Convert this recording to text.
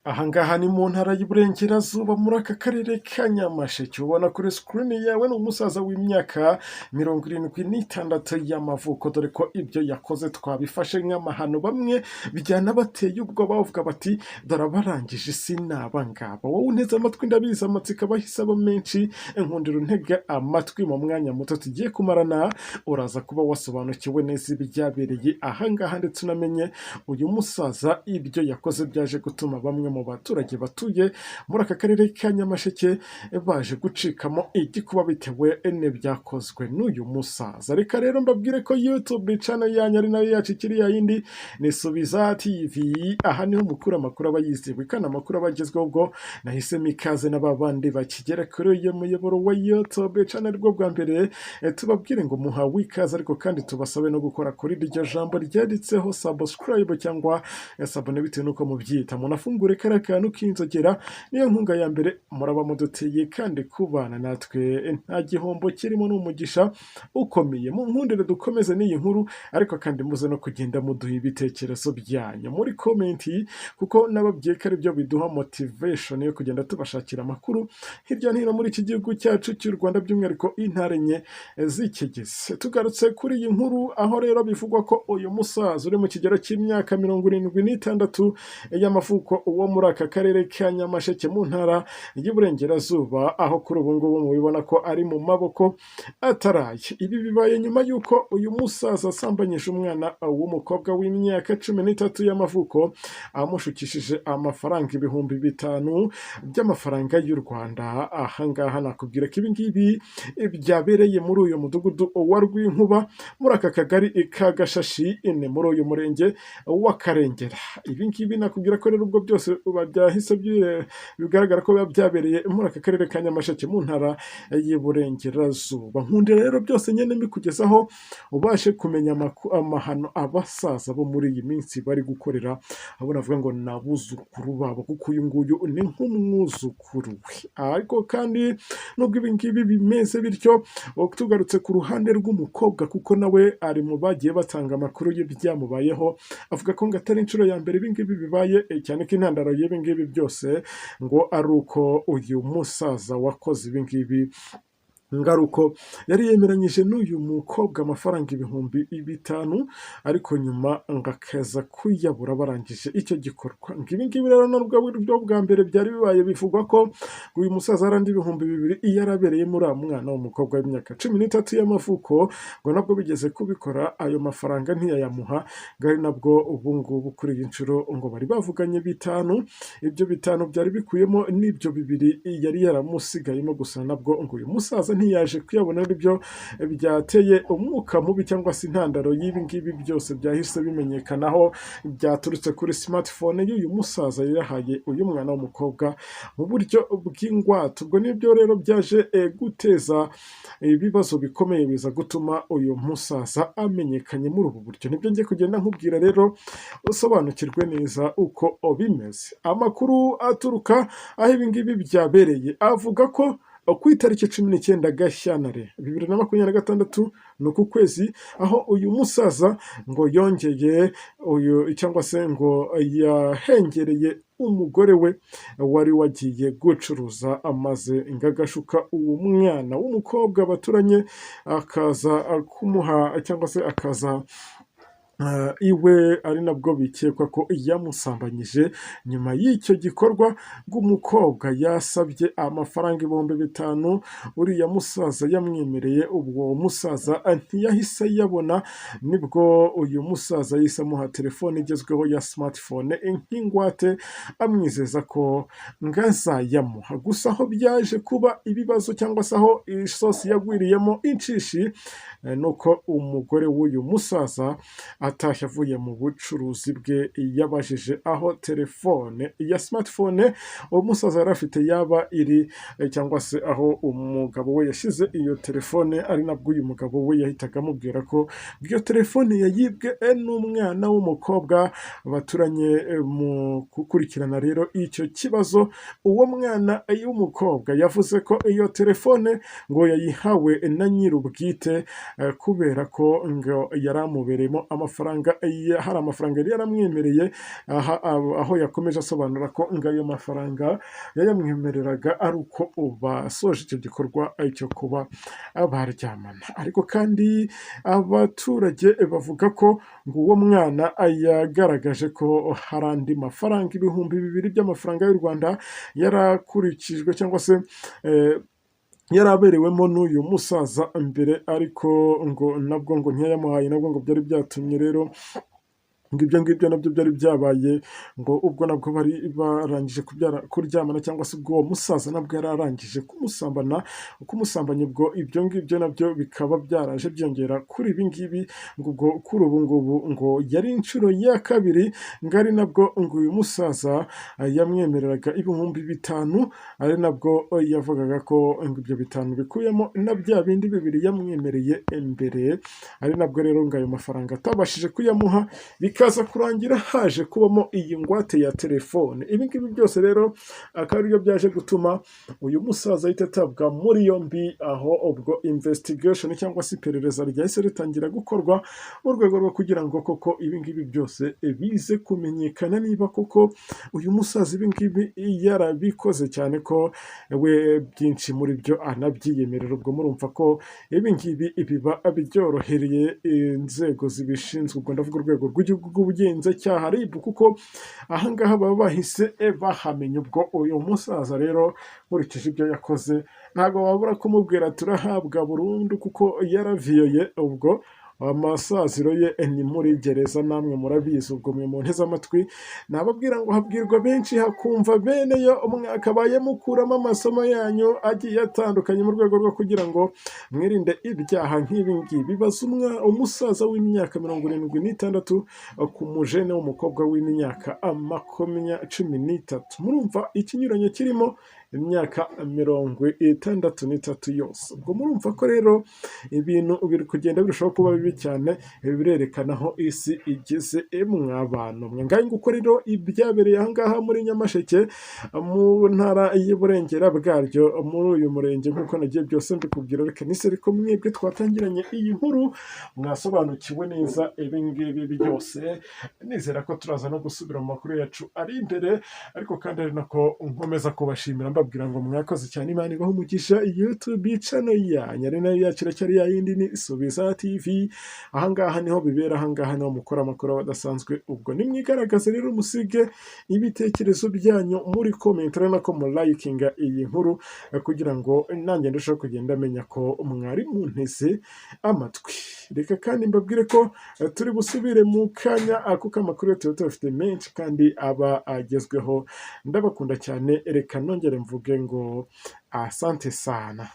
Aha ngaha ni mu ntara y'Iburengerazuba muri aka karere ka Nyamasheke, ubona kuri screen yawe ni umusaza w'imyaka 76 y'amavuko, dore ko ibyo yakoze twabifashe nk'amahano, bamwe bijyana bateye ubwoba bavuga bati dore abarangije isi ni aba ngaba. Wowe unteze amatwi ndabizi amatsiko abahise aba menshi, nkundira untege amatwi mu mwanya muto tugiye kumarana, uraza kuba wasobanukiwe neza ibyabereye aha ngaha, ndetse unamenye uyu musaza ibyo yakoze byaje gutuma bamwe mu baturage batuye muri aka karere ka Nyamasheke baje gucikamo igikuba bitewe n'ibyakozwe n'uyu musaza. Reka rero mbabwire ko YouTube channel yanyu ari nayo yacu ikiri yayindi ni Subiza TV. Aha niho mukura amakuru aba yizewe kandi amakuru aba agezweho, ubwo nahisemo ikaze n'ababandi bakigera kuri uyu muyoboro wa YouTube channel rwo bwa mbere, tubabwire ngo muhawe ikaze, ariko kandi tubasabe no gukora kuri iryo jambo ryanditseho subscribe cyangwa sabone bitewe nuko mubyita, munafungure kariya kantu k'inzogera, niyo nkunga ya mbere muraba muduteye, kandi kubana natwe nta gihombo kirimo, n'umugisha ukomeye. Mu nkundire dukomeze n'iyi nkuru, ariko kandi muze no kugenda muduha ibitekerezo byanyu muri komenti, kuko nababwiye ko ari byo biduha motivation yo kugenda tubashakira amakuru hirya no hino muri iki gihugu cyacu cy'u Rwanda, by'umwihariko intara enye zikigeze. Tugarutse kuri iyi nkuru, aho rero bivugwa ko uyu musaza uri mu kigero cy'imyaka 76 y'amavuko uwo muri aka karere ka Nyamasheke mu ntara y'Iburengerazuba, aho kuri ubu ngubu mubibona ko ari mu maboko ataraye. Ibi bibaye nyuma y'uko uyu musaza asambanyije umwana w'umukobwa w'imyaka 13 y'amavuko, amushukishije amafaranga 5,000 by'amafaranga y'u Rwanda. Aha ngaha nakubwira ko ibi ngibi byabereye muri uyu mudugudu wa Rwinkuba, muri aka kagari ka Gashashi, muri uyu murenge wa Karengera. Ibi ngibi nakubwira ko rero ubwo byose byahise bigaragara ko biba byabereye muri aka karere ka Nyamasheke mu ntara y'Iburengerazuba. Nkunde rero byose nyine mbikugezaho ubashe kumenya amahano abasaza bo muri iyi minsi bari gukorera abo navuga ngo nabuzukuru babo, kuko uyu nguyu ni nk'umwuzukuru we. Ariko kandi nubwo ibi ngibi bimeze bityo, tugarutse ku ruhande rw'umukobwa, kuko nawe ari mu bagiye batanga amakuru y'ibyamubayeho, avuga ko ngo atari inshuro ya mbere ibi ngibi bibaye, cyane ko intandaro y'ibi ngibi byose ngo ari uko uyu musaza wakoze ibi ngibi ngaruko yari yemeranyije n'uyu mukobwa amafaranga 5,000, ariko nyuma ngakaza kuyabura barangije icyo gikorwa. Ibi ngibi rero nubwo buryo bwa mbere byari bibaye, bivugwa ko uyu musaza arandi 2,000 yarabereye muri mwana w'umukobwa w'imyaka 13 y'amavuko, ngo nabwo bigeze kubikora ayo mafaranga ntiyayamuha, ngari nabwo ubu ngubu kuri iyi nshuro ngo bari bavuganye 5, ibyo 5 byari bikuyemo n'ibyo 2 yari yaramusigayemo, gusa nabwo ngo uyu musaza ntiyaje kuyabona. Aribyo byateye umwuka mubi cyangwa se intandaro y'ibi ngibi byose byahise bimenyekanaho, byaturutse kuri smartphone y'uyu musaza yahaye uyu mwana w'umukobwa mu buryo bw'ingwate. Ubwo nibyo rero byaje guteza ibibazo bikomeye, biza gutuma uyu musaza amenyekanye muri ubu buryo. Nibyo ngiye kugenda nkubwira rero usobanukirwe neza uko bimeze. Amakuru aturuka aho ibi ngibi byabereye avuga ko ku itariki 19 Gashyantare 2026 ni uku kwezi, aho uyu musaza ngo yongeye cyangwa se ngo yahengereye umugore we wari wagiye gucuruza, amaze ngagashuka uwo mwana w'umukobwa baturanye, akaza kumuha cyangwa se akaza iwe, ari nabwo bikekwa ko yamusambanyije. Nyuma y'icyo gikorwa bw'umukobwa yasabye amafaranga 5,000, uriya musaza yamwemereye. ubwo musaza ntiyahise yabona, nibwo uyu musaza yahise amuha telefone igezweho ya smartphone nk'ingwate, amwizeza ko ngazayamuha. Gusa aho byaje kuba ibibazo cyangwa se aho isosi yagwiriyemo inshishi, nuko umugore w'uyu musaza atashye avuye mu bucuruzi bwe, yabajije aho telefone ya smartphone uwo musaza yari afite yaba iri, cyangwa se aho umugabo we yashyize iyo telefone, ari nabwo uyu mugabo we yahitaga amubwira ko iyo telefone yayibwe n'umwana w'umukobwa baturanye. Mu gukurikirana rero icyo kibazo, uwo mwana w'umukobwa yavuze ko iyo telefone ngo yayihawe na nyir'ubwite, kubera ko ngo yari amubereyemo amafaranga mafaranga hari amafaranga yari yaramwemereye, aho yakomeje asobanura ko ngo ayo mafaranga yayamwemereraga ari uko basoje icyo gikorwa cyo kuba baryamana. Ariko kandi abaturage bavuga ko ngo uwo mwana yagaragaje ko hari andi mafaranga ibihumbi 2 by'amafaranga y'u Rwanda yarakurikijwe cyangwa se yari aberewemo n'uyu musaza mbere, ariko ngo nabwo ngo ntiyayamuhaye, nabwo ngo byari byatumye rero ngo ibyo ngibyo nabyo byari byabaye ngo ubwo nabwo bari barangije kuryamana, cyangwa se ubwo uwo musaza nabwo yari arangije kumusambanya, ubwo ibyo ngibyo nabyo bikaba byaraje byongera kuri ibi ngibi, ngo ubwo kuri ubu ngubu ngo yari inshuro ya kabiri, ngo ari nabwo ngo uyu musaza yamwemereraga ibihumbi 5, ari nabwo yavugaga ko ngo ibyo 5 bikuyemo na bya bindi 2 yamwemereye mbere, ari nabwo rero ngo ayo mafaranga atabashije kuyamuha, bikaza kurangira haje kubamo iyi ngwate ya telefone. Ibi ngibi byose rero akaba aribyo byaje gutuma uyu musaza ahita atabwa muri yombi, aho ubwo investigation cyangwa se iperereza ryahise ritangira gukorwa mu rwego rwo kugira ngo koko ibi ngibi byose bize kumenyekana niba koko uyu musaza ibi ngibi yarabikoze, cyane ko we byinshi muri byo anabyiyemerera. Ubwo murumva ko ibi ngibi biba byorohereye inzego zibishinzwe, ubwo ndavuga urwego rw'igihugu rw'ubugenzacyaha RIB, kuko ahangaha baba bahise bahamenya. Ubwo uyu musaza rero nkurikije ibyo yakoze ntabwo wabura kumubwira turahabwa burundu, kuko yaraviyoye. Ubwo amasaziro ye ni muri gereza, namwe murabizi. Ubwo mwe mu nteze amatwi nababwira ngo habwirwa benshi hakumva bene yo, mwakabaye mukuramo amasomo yanyu agiye atandukanye mu rwego rwo kugira ngo mwirinde ibyaha nk'ibi ngibi. Baza umusaza w'imyaka 76 ku mujene w'umukobwa w'imyaka 13, murumva ikinyuranyo kirimo imyaka 63 yose. Ubwo murumva ko rero ibintu biri kugenda birushaho kuba bibi cyane, birerekana aho isi igeze. Mw'abantu mwe ngahe nguko rero ibyabereye ahangaha muri Nyamasheke mu ntara y'Iburengera bwaryo, muri uyu murenge nk'uko nagiye byose mbikubwira. Reka nise ariko mwebwe twatangiranye iyi nkuru mwasobanukiwe neza ibi ngibi byose, nizera ko turaza no gusubira mu makuru yacu ari imbere. Ariko kandi ari nako nkomeza kubashimira mbabwira ngo mwakoze cyane, Imana ibahe umugisha. YouTube channel yanyu ari nayo yakiracyari ya yindi ni Subiza TV, ahangaha niho bibera, ahangaha niho mukora amakuru adasanzwe. Ubwo nimwigaragaze rero, musige ibitekerezo byanyu muri comment, ari nako mu likinga iyi nkuru, kugira ngo nanjye ndusheho kugenda menya ko mwari munteze amatwi. Reka kandi mbabwire ko turi busubire mu kanya, kuko amakuru tuba tubafite menshi kandi aba agezweho. Ndabakunda cyane, reka nongere mvuge ngo asante sana.